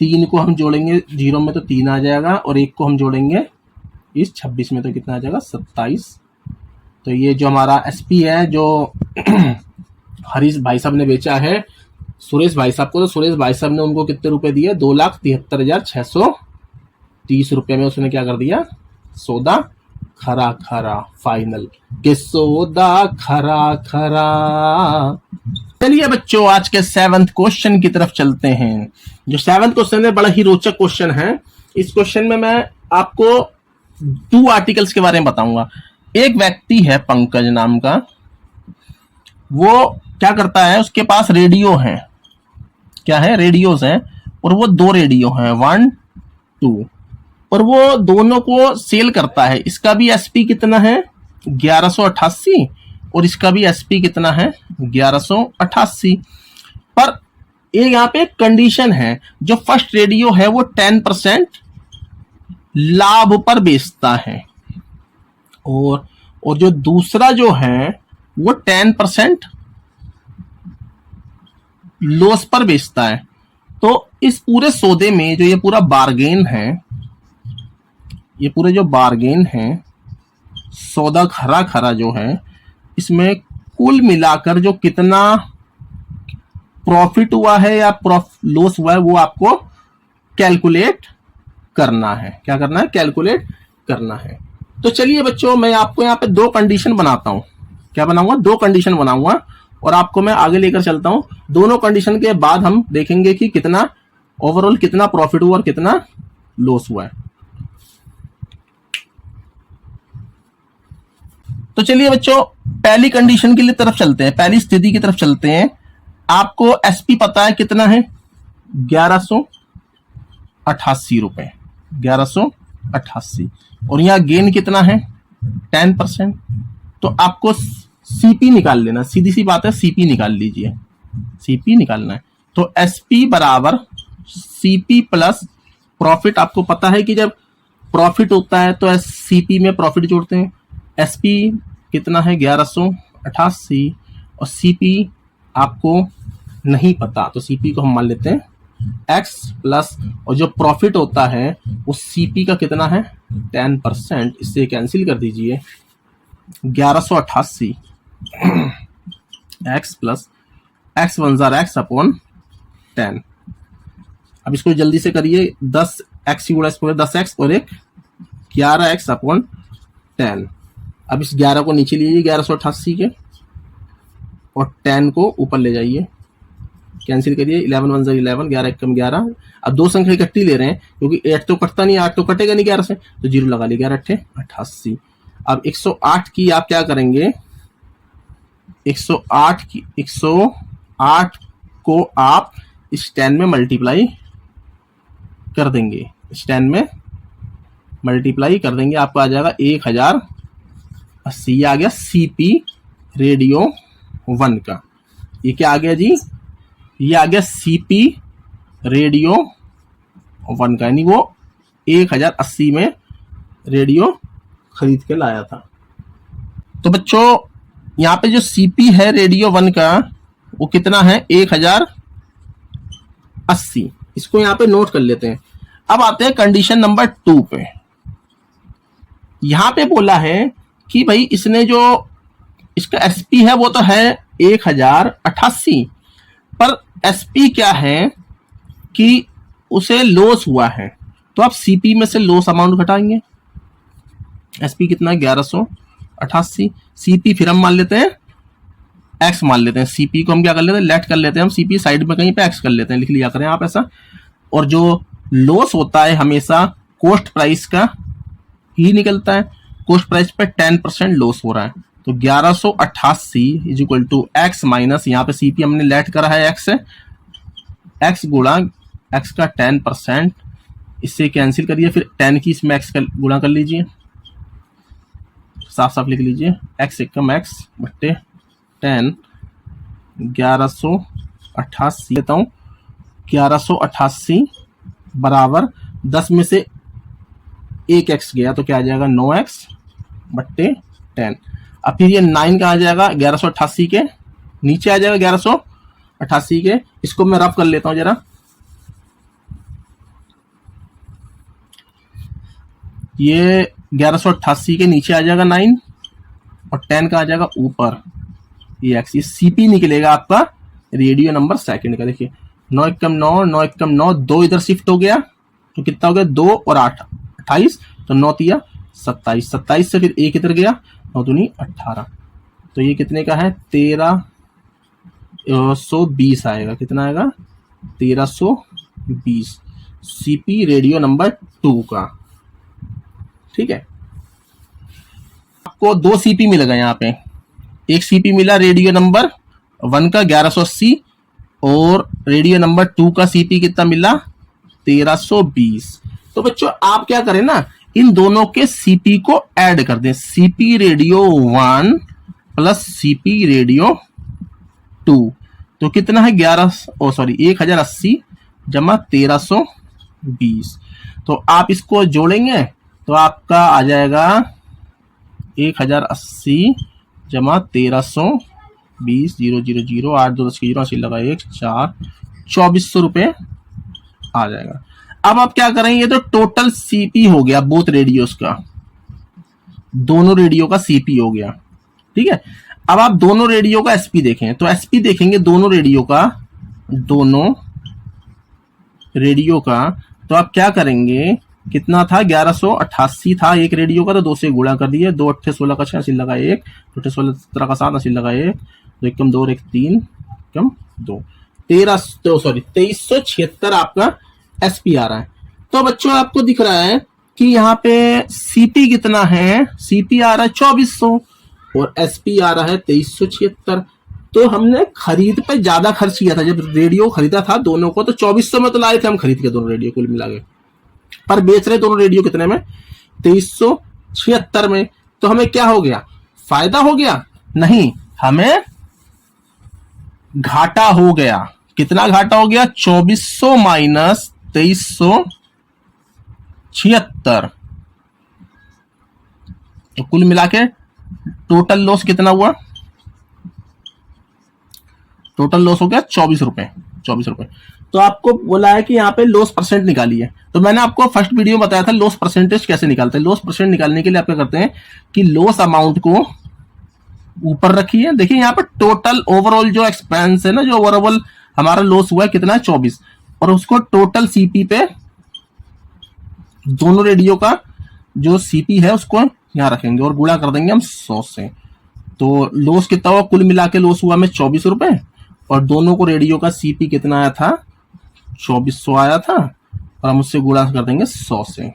3 को हम जोड़ेंगे जीरो में तो 3 आ जाएगा। और 1 को हम जोड़ेंगे इस 26 में तो कितना आ जाएगा, 27। तो ये जो हमारा एसपी है जो हरीश भाई साहब ने बेचा है सुरेश भाई साहब को, तो सुरेश भाई साहब ने उनको कितने रुपए दिए, 2,73,630 रुपए में उसने क्या कर दिया, सौदा खरा खरा फाइनल के सौदा खरा खरा। चलिए बच्चों आज के 7th क्वेश्चन की तरफ चलते हैं। जो 7th क्वेश्चन है बड़ा ही रोचक क्वेश्चन है। इस क्वेश्चन में मैं आपको 2 आर्टिकल्स के बारे में बताऊंगा। एक व्यक्ति है पंकज नाम का, वो क्या करता है, उसके पास रेडियो है, क्या है, रेडियोस हैं। और वो 2 रेडियो हैं, 1 2, और वो दोनों को सेल करता है। इसका भी एसपी कितना है, 1188, और इसका भी एसपी कितना है, 1188। पर एक यहाँ पे कंडीशन है, जो फर्स्ट रेडियो है वो 10% लाभ पर बेचता है, और जो दूसरा जो है वो 10% लॉस पर बेचता है। तो इस पूरे सौदे में जो ये पूरा बार्गेन है, ये पूरे जो बार्गेन है, सौदा खरा खरा जो है, इसमें कुल मिलाकर जो कितना प्रॉफिट हुआ है या लॉस हुआ है वो आपको कैलकुलेट करना है। क्या करना है, कैलकुलेट करना है। तो चलिए बच्चों मैं आपको यहाँ पे 2 कंडीशन बनाता हूं। क्या बनाऊंगा, 2 कंडीशन बनाऊंगा और आपको मैं आगे लेकर चलता हूं। दोनों कंडीशन के बाद हम देखेंगे कि कितना ओवरऑल कितना प्रॉफिट हुआ और कितना लॉस हुआ है। तो चलिए बच्चों पहली कंडीशन की तरफ चलते हैं, पहली स्थिति की तरफ चलते हैं। आपको एसपी पता है कितना है, 1188 रुपए, 1188। और यहां गेन कितना है, 10%। तो आपको सीपी निकाल लेना, सीधी सी बात है, सीपी निकाल लीजिए, सीपी निकालना है। तो एसपी बराबर सीपी प्लस प्रॉफिट। आपको पता है कि जब प्रॉफिट होता है तो सीपी में प्रॉफिट जोड़ते हैं। एसपी कितना है, 1188, और सीपी आपको नहीं पता तो सीपी को हम मान लेते हैं एक्स प्लस, और जो प्रॉफिट होता है वो सीपी का कितना है, 10%। इससे कैंसिल कर दीजिए, 1188 x plus x 1 jar x upon 10। अब इसको जल्दी से करिए, 10x गुणा स्क्वायर 10x और एक 11x अपॉन 10। अब इस 11 को नीचे लीजिए 1188 के, और 10 को ऊपर ले जाइए, कैंसिल करिए, 11 1 11, 11 1 11। अब दो संख्या इकट्ठी ले रहे हैं क्योंकि 8 तो कटता नहीं, 8 तो कटेगा नहीं 11 से, तो 0 लगा ली, 11 8 88। अब 108 की आप क्या करेंगे, 108 को आप इस 10 में मल्टीप्लाई कर देंगे, इस 10 में मल्टीप्लाई कर देंगे, आपको आ जाएगा 1080। ये आ गया सीपी रेडियो 1 का। ये क्या आ गया जी, ये आ गया सीपी रेडियो 1 का, यानी वो 1080 में रेडियो खरीद के लाया था। तो बच्चों यहाँ पे जो सीपी है रेडियो 1 का वो कितना है, 1080। इसको यहाँ पे नोट कर लेते हैं। अब आते हैं कंडीशन नंबर 2 पे। यहां पे बोला है कि भाई इसने जो इसका एसपी है वो तो है 1088, पर एसपी क्या है कि उसे लॉस हुआ है, तो आप सीपी में से लॉस अमाउंट घटाएंगे। एसपी कितना है 1188, सीपी फिर हम मान लेते हैं एक्स मान लेते हैं, सीपी को हम क्या कर लेते हैं, लेट कर लेते हैं, हम सीपी साइड में कहीं पे एक्स कर लेते हैं, लिख लिया करें आप ऐसा। और जो लॉस होता है हमेशा कॉस्ट प्राइस का ही निकलता है, कॉस्ट प्राइस पे 10% लॉस हो रहा है, तो 1188 is equal to x minus, यहाँ पे सीपी हमने लेट करा है एक्स है, एक्स गुणा एक्स का 10%, इससे कैंसिल करिए, फिर 10 की इसमें एक्स का गुणा कर लीजिए, साफ साफ लिख लीजिए, एक्स एकम एक्स बट्टे 10, 1188 लेता हूँ, 1188 बराबर 10 में से एक एक्स गया तो क्या आ जाएगा 9x बट्टे 10। अब फिर ये 9 कहाँ आ जाएगा 1188 के नीचे आ जाएगा, 1188 के, इसको मैं रफ कर लेता हूं जरा। ये 1188 के नीचे आ जाएगा 9 और 10 का आ जाएगा ऊपर ये एक्स, ये सीपी निकलेगा आपका रेडियो नंबर सेकंड का। देखिए 9 एकम 9, 9 एकम 9, 2 इधर शिफ्ट हो गया तो कितना हो गया 2 और 8 28, तो 9 तिया 27, 27 से फिर एक इधर गया 9 दूनी 18, तो ये कितने का है 1320 आएगा, कितना आएगा 1320 सीपी रेडियो नंबर 2 का। ठीक है, आपको 2 सीपी मिलेगा यहाँ पे, एक सीपी मिला रेडियो नंबर 1 का 1180 और रेडियो नंबर 2 का सीपी कितना मिला 1320। तो बच्चों आप क्या करें ना, इन दोनों के सीपी को ऐड कर दें, CP radio 1 plus CP radio 2, तो कितना है 1080 जमा 1320। तो आप इसको जोड़ेंगे तो आपका आ जाएगा 1080 जमा 1320, 0 0 0 8 2 10 की 0 80 लगा 1 4, 2400 रुपए आ जाएगा। अब आप क्या करेंगे, तो टोटल सीपी हो गया बोथ रेडियोस का, दोनों रेडियो का सीपी हो गया। ठीक है, अब आप दोनों रेडियो का एसपी देखें, तो एसपी देखेंगे दोनों रेडियो का, तो आप क्या करेंगे, कितना था 1188 था एक रेडियो का, तो 2 से गुणा कर दिए, 2 8 16 का 6 80 लगा 1, 2 8 16 17 का 7 80 लगा 1, 2 एकम 2 और 1 3 कम 2, 2376 आपका एसपी आ रहा है। तो बच्चों आपको दिख रहा है कि यहाँ पे सीपी कितना है, सीपी आ रहा है 2400 और एसपी आ रहा है 2376। तो हमने खरीद पे ज्यादा खर्च किया था, जब रेडियो खरीदा था दोनों को तो 2400 में तो लाए थे हम खरीद के दोनों रेडियो कुल मिला के, पर बेच रहे दोनों रेडियो कितने में 2376 में। तो हमें क्या हो गया, फायदा हो गया? नहीं, हमें घाटा हो गया। कितना घाटा हो गया 2400 माइनस 2376, तो कुल मिला के टोटल लॉस कितना हुआ, टोटल लॉस हो गया 24 रुपए। तो आपको बोला है कि यहाँ पे लॉस परसेंट निकालिए, तो मैंने आपको फर्स्ट वीडियो में बताया था लॉस परसेंटेज कैसे निकालते हैं। लॉस परसेंट निकालने के लिए आप क्या करते हैं कि लॉस अमाउंट को ऊपर रखिए। देखिए यहाँ पे टोटल ओवरऑल जो एक्सपेंस है ना, जो ओवरऑल हमारा लॉस हुआ है कितना है 24, और उसको टोटल सीपी पे, दोनों रेडियो का जो सीपी है उसको यहां रखेंगे और गुणा कर देंगे हम 100 से। तो लॉस कितना हुआ, कुल मिला के लॉस हुआ हमें 24 रुपए, और दोनों को रेडियो का सीपी कितना आया था, 2400 आया था, और हम उससे गुणा कर देंगे 100 से।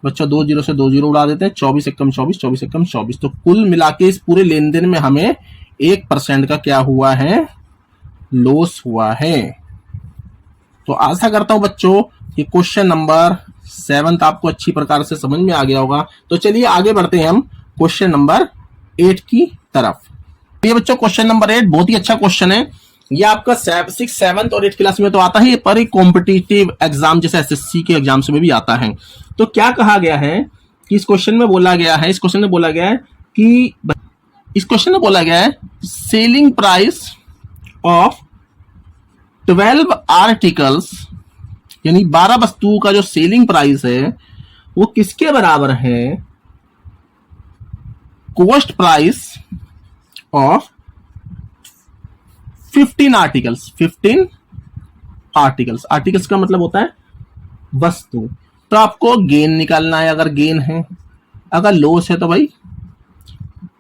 बच्चों 2 जीरो से 2 जीरो उड़ा देते हैं, 24 एकम 24, 24 एकम 24। तो कुल मिला के इस पूरे लेन देन में हमें 1% का क्या हुआ है, लॉस हुआ है। तो आशा करता हूं बच्चों कि क्वेश्चन नंबर 7 आपको अच्छी प्रकार से समझ में आ गया होगा। तो चलिए आगे बढ़ते हैं हम क्वेश्चन नंबर 8 की तरफ। ये बच्चों क्वेश्चन नंबर 8 बहुत ही अच्छा क्वेश्चन है। ये आपका 6, 7 और 8 क्लास में तो आता है, पर एक कॉम्पिटिटिव एग्जाम जैसे एसएससी के एग्जाम्स में भी आता है। तो क्या कहा गया है कि इस क्वेश्चन में बोला गया है सेलिंग प्राइस ऑफ 12 आर्टिकल्स, यानी 12 वस्तुओं का जो सेलिंग प्राइस है वो किसके बराबर है, cost price of 15 articles. 15 articles, articles का मतलब होता है वस्तु। तो आपको गेन निकालना है, अगर गेन है, अगर लॉस है तो भाई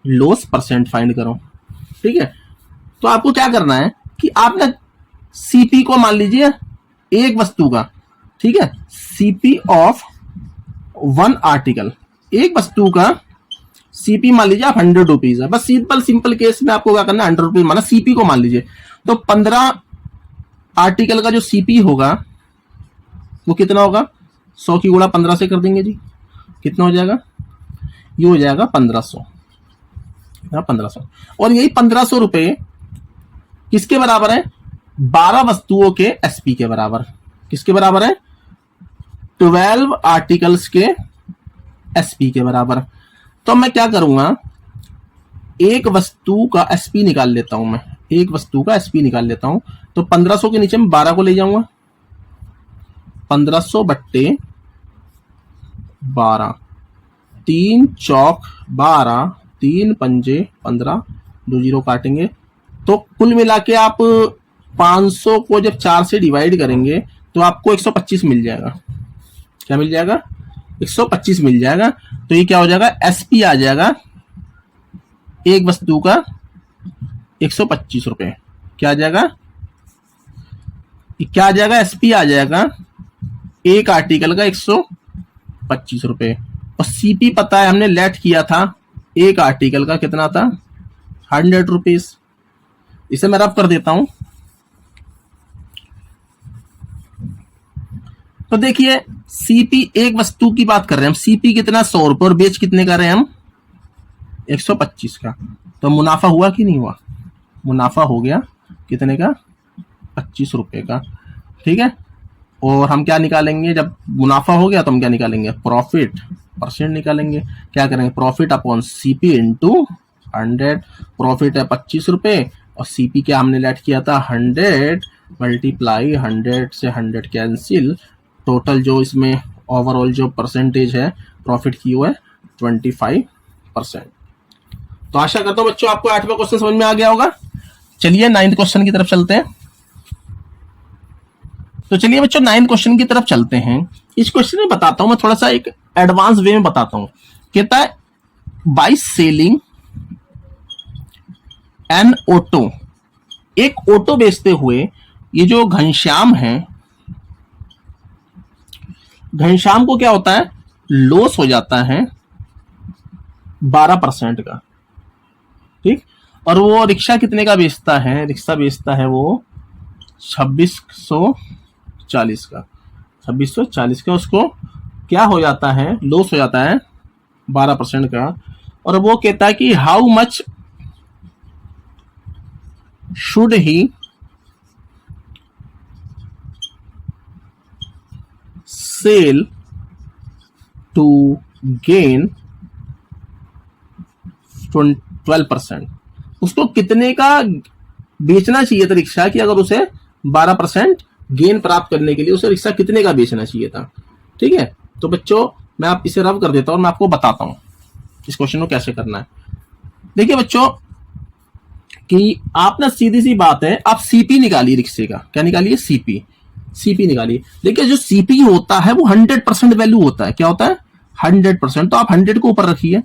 लॉस परसेंट फाइंड करो। ठीक है, तो आपको क्या करना है कि आपने सीपी को मान लीजिए एक वस्तु का, ठीक है, सीपी ऑफ 1 आर्टिकल, एक वस्तु का सीपी मान लीजिए आप 100 रुपीज है। बस सिंपल केस में आपको क्या करना है, 100 रुपीज माना सीपी को मान लीजिए। तो 15 आर्टिकल का जो सीपी होगा वो कितना होगा, 100 की गुणा 15 से कर देंगे जी, कितना हो जाएगा, ये हो जाएगा 1500। 1500, और यही 1500 रुपए किसके बराबर है, 12 वस्तुओं के एसपी के बराबर। किसके बराबर है, 12 आर्टिकल्स के एसपी के बराबर। तो मैं क्या करूंगा, एक वस्तु का एसपी निकाल लेता हूं, मैं एक वस्तु का एसपी निकाल लेता हूं। तो 1500 के नीचे में 12 को ले जाऊंगा, 1500 बट्टे 12, 3 चौक 12, 3 पंजे 15, 2 जीरो काटेंगे। तो कुल मिला के आप 500 को जब 4 से डिवाइड करेंगे तो आपको 125 मिल जाएगा। क्या मिल जाएगा, 125 मिल जाएगा। तो ये क्या हो जाएगा, एसपी आ जाएगा एक वस्तु का 125 रुपए। क्या आ जाएगा, क्या आ जाएगा, एसपी आ जाएगा एक आर्टिकल का 125 रुपए। और सीपी पता है, हमने लेट किया था एक आर्टिकल का कितना था, 100 रुपीज। इसे मैं रब कर देता हूं। तो देखिए सीपी एक वस्तु की बात कर रहे हैं हम, सीपी कितना 100 रुपए और बेच कितने का रहे हैं हम, 125 का। तो मुनाफा हुआ कि नहीं हुआ, मुनाफा हो गया कितने का, 25 रुपए का। ठीक है, और हम क्या निकालेंगे, जब मुनाफा हो गया तो हम क्या निकालेंगे, प्रॉफिट परसेंट निकालेंगे। क्या करेंगे, profit upon CP into 100। Profit है 25 रुपए और सीपी क्या हमने लेट किया था 100, मल्टीप्लाई 100 से 100 कैंसिल। टोटल जो इसमें ओवरऑल जो परसेंटेज है प्रॉफिट की वो है 25%। तो आशा करता हूं बच्चों आपको 8वां क्वेश्चन समझ में आ गया होगा। चलिए 9th क्वेश्चन की तरफ चलते हैं। तो चलिए बच्चों 9th क्वेश्चन की तरफ चलते हैं। इस क्वेश्चन में बताता हूं मैं थोड़ा सा एक एडवांस वे में बताता हूं। कहता है बाय सेलिंग एन ऑटो, एक ऑटो बेचते हुए ये जो घनश्याम है, घनश्याम को क्या होता है, लॉस हो जाता है 12% का। ठीक, और वो रिक्शा कितने का बेचता है, रिक्शा बेचता है वो 2640 का, 2640 का। उसको क्या हो जाता है, लॉस हो जाता है 12% का। और वो कहता है कि how much should he sell to gain 12%। उसको कितने का बेचना चाहिए था रिक्शा की, अगर उसे 12% गेन प्राप्त करने के लिए उसे रिक्शा कितने का बेचना चाहिए था। ठीक है, तो बच्चों मैं आप इसे रब कर देता हूं और मैं आपको बताता हूं इस क्वेश्चन को कैसे करना है। देखिए बच्चों कि आप ना सीधी सी बात है, आप सीपी निकालिए रिक्शे का। क्या निकालिए, सीपी। सीपी निकालिए। देखिए जो सीपी होता है वो 100% वैल्यू होता है। क्या होता है? 100%। तो आप 100 को ऊपर रखिए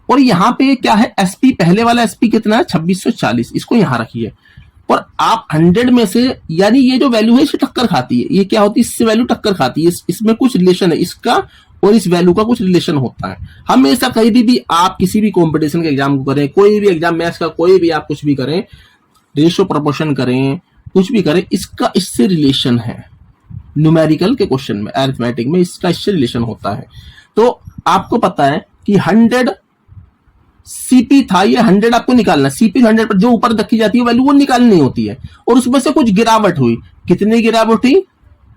और यहाँ पे क्या है, एसपी, पहले वाला एसपी कितना है? 2640, इसको यहाँ रखिए। और आप 100 में से, यानी ये जो वैल्यू है इससे टक्कर खाती है, ये क्या होती है, इससे वैल्यू टक्कर खाती है, इसमें कुछ रिलेशन है, इसका और इस वैल्यू का कुछ रिलेशन होता है। हमेशा कहीं भी आप किसी भी कंपटीशन के एग्जाम को करें, कोई भी एग्जाम, मैथ्स का कोई भी आप कुछ भी करें, रेशियो प्रोपोर्शन करें, कुछ भी करें, इसका इससे रिलेशन है। न्यूमेरिकल के क्वेश्चन में, अरिथमेटिक में इसका इससे रिलेशन होता है। तो आपको पता है कि 100 सीपी था, ये 100 आपको निकालना है। सीपी 100 पर जो ऊपर रखी जाती है वैल्यू वो निकालनी होती है, और उसमें से कुछ गिरावट हुई। कितनी गिरावट हुई?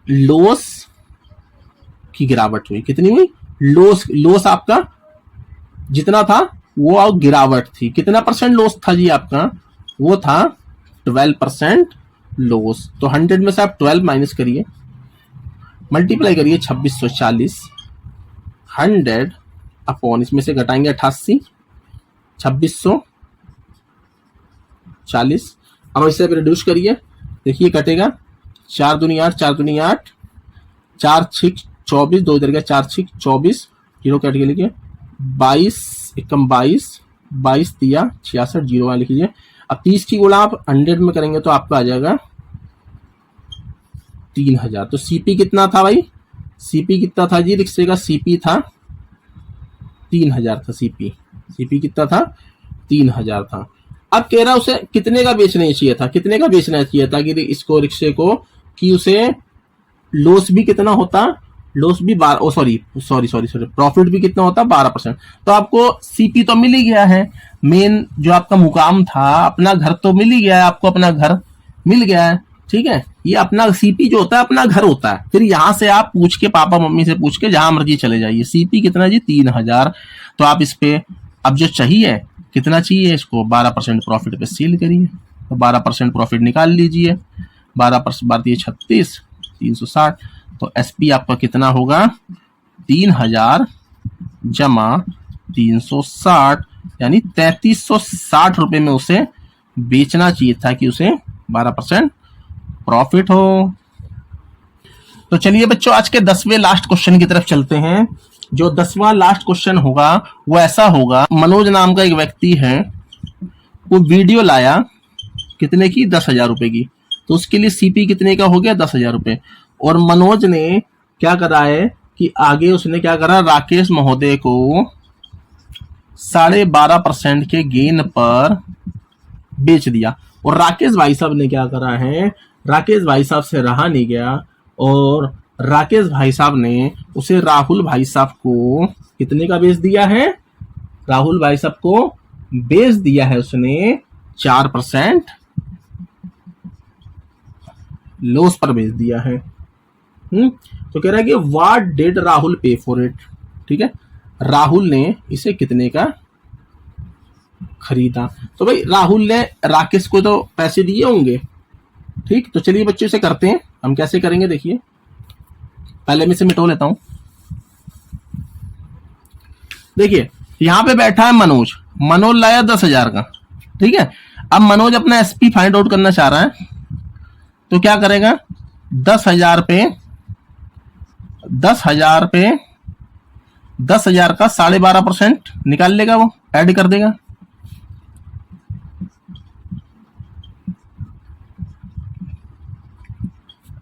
लॉस की गिरावट हुई। कितनी हुई? लॉस आपका जितना था वो गिरावट थी। कितना परसेंट लॉस था जी आपका? वो था 12% लॉस। तो 100 में से आप 12 माइनस करिए, मल्टीप्लाई करिए 2640, 100 अपॉन, इसमें से घटाएंगे 88, 2640। अब इसे रिड्यूस करिए, देखिए कटेगा 4 दूनी 8, 4 दूनी 8, 4 6 24, 2 इधर गया, 4 6 24, जीरो कट के लिखिए, 22 एकम 22, 22 दिया 66, जीरो लिख लीजिए। अब 30 की गुणा आप 100 में करेंगे तो आपका आ जाएगा 3000। तो सीपी कितना था भाई? सीपी कितना था जी रिक्शे का? सीपी था 3000 था। सीपी कितना था? 3000 था। अब कह रहा उसे कितने का बेचना चाहिए था? कितने का बेचना चाहिए था कि इसको, रिक्शे को, कि उसे लॉस भी कितना होता? लॉस भी प्रॉफिट भी कितना होता? 12%। तो आपको सीपी तो मिल ही गया है, मेन जो आपका मुकाम था, अपना घर तो मिल ही गया है, आपको अपना घर मिल गया है, ठीक है। ये अपना सीपी जो होता है अपना घर होता है। फिर यहां से आप पूछ के, पापा मम्मी से पूछ के जहां मर्जी चले जाइए। सीपी कितना जी? 3000। तो आप इस पे अब जो चाहिए, कितना चाहिए इसको? 12% प्रॉफिट पे सील करिए। तो 12% प्रॉफिट निकाल लीजिए। 12% 36, 360। तो एसपी आपका कितना होगा? 3000 जमा 360, यानी 3360 रुपए में उसे बेचना चाहिए था कि उसे 12% प्रॉफिट हो। तो चलिए बच्चों, आज के 10वें लास्ट क्वेश्चन की तरफ चलते हैं। जो 10वां लास्ट क्वेश्चन होगा वो ऐसा होगा, मनोज नाम का एक व्यक्ति है, वो वीडियो लाया कितने की? 10,000 रुपए की। तो उसके लिए सीपी कितने का हो गया? 10,000 रुपए। और मनोज ने क्या करा है कि आगे उसने क्या करा, राकेश महोदय को 12.5% के गेन पर बेच दिया। और राकेश भाई साहब ने क्या करा है, राकेश भाई साहब से रहा नहीं गया और राकेश भाई साहब ने उसे राहुल भाई साहब को कितने का बेच दिया है? राहुल भाई साहब को बेच दिया है उसने 4% लॉस पर बेच दिया है। तो कह रहा है कि व्हाट डिड राहुल पे फॉर इट। ठीक है, राहुल ने इसे कितने का खरीदा। तो भाई राहुल ने राकेश को तो पैसे दिए होंगे। ठीक, तो चलिए बच्चों इसे करते हैं। हम कैसे करेंगे देखिए, पहले मैं इसे मिटो लेता हूं। देखिए यहां पे बैठा है मनोज, मनोज लाया 10,000 का। ठीक है, अब मनोज अपना एसपी फाइंड आउट करना चाह रहा है, तो क्या करेगा, 10,000 पे 10,000 का 12.5% निकाल लेगा, वो ऐड कर देगा।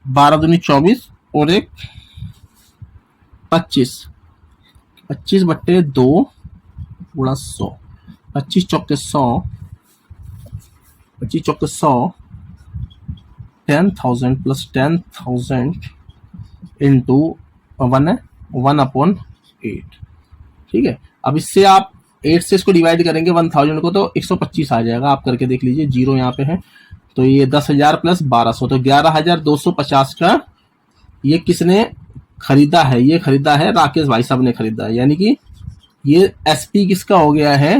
बारह दूनी 24 और एक 25 बट्टे 2 गुणा 100, 25 चौके 100, 10,000 प्लस 10,000 इंटू 1/8। ठीक है, अब इससे आप 8 से इसको डिवाइड करेंगे 1000 को, तो 125 आ जाएगा। आप करके देख लीजिए, जीरो यहाँ पे है। तो ये 10,000 प्लस 1200, तो 11,250 का ये किसने खरीदा है? ये खरीदा है राकेश भाई साहब ने खरीदा है। यानी कि ये एसपी किसका हो गया है?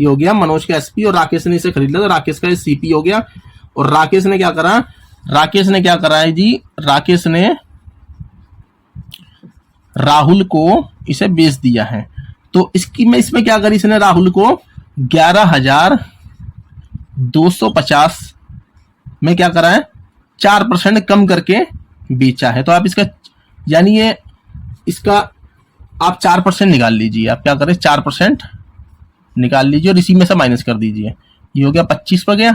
ये हो गया मनोज का एसपी, और राकेश ने इसे खरीद लिया, तो राकेश का सीपी हो गया। और राकेश ने क्या करा, है जी, राकेश ने राहुल को इसे बेच दिया है। तो इसमें क्या करी इसने, राहुल को 11,250 में क्या करा है, 4% कम करके बेचा है। तो आप इसका यानी ये इसका आप 4% निकाल लीजिए। आप क्या करें, 4% निकाल लीजिए और इसी में से माइनस कर दीजिए। ये हो गया 25 पर गया,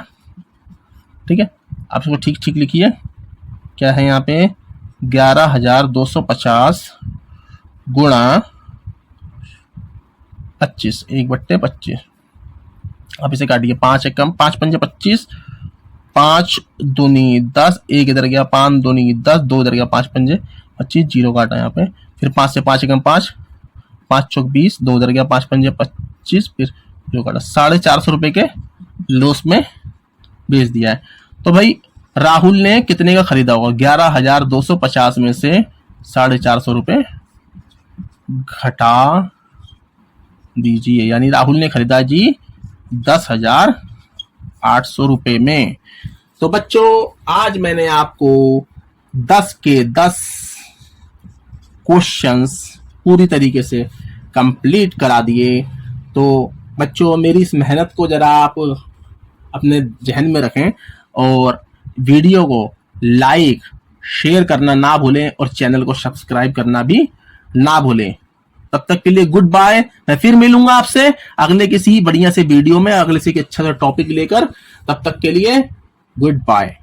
ठीक है। आप इसको ठीक ठीक लिखिए, क्या है यहाँ पे 11,250 गुणा 25, 1/25। आप इसे काटिए, 5 एकम 5 पंजे 25, 5 दूनी 10, 1 इधर गया, 5 दूनी 10, 2 इधर गया, 5 पंजे 25, जीरो काटा यहाँ पे। फिर 5 से 5 एकम 5, 5 चौक 20, 2 इधर गया, 5 पंजे 25, फिर जो काटा। 450 रुपए के लॉस में बेच दिया है। तो भाई राहुल ने कितने का खरीदा होगा, 11,250 में से 450 रुपए घटा दीजिए, यानी राहुल ने खरीदा जी 10,800 रुपए में। तो बच्चों आज मैंने आपको 10 के 10 क्वेश्चंस पूरी तरीके से कंप्लीट करा दिए। तो बच्चों मेरी इस मेहनत को जरा आप अपने जहन में रखें और वीडियो को लाइक शेयर करना ना भूलें और चैनल को सब्सक्राइब करना भी ना भूलें। तब तक के लिए गुड बाय। मैं फिर मिलूंगा आपसे अगले किसी बढ़िया से वीडियो में, अगले से अच्छा सा टॉपिक लेकर। तब तक के लिए गुड बाय।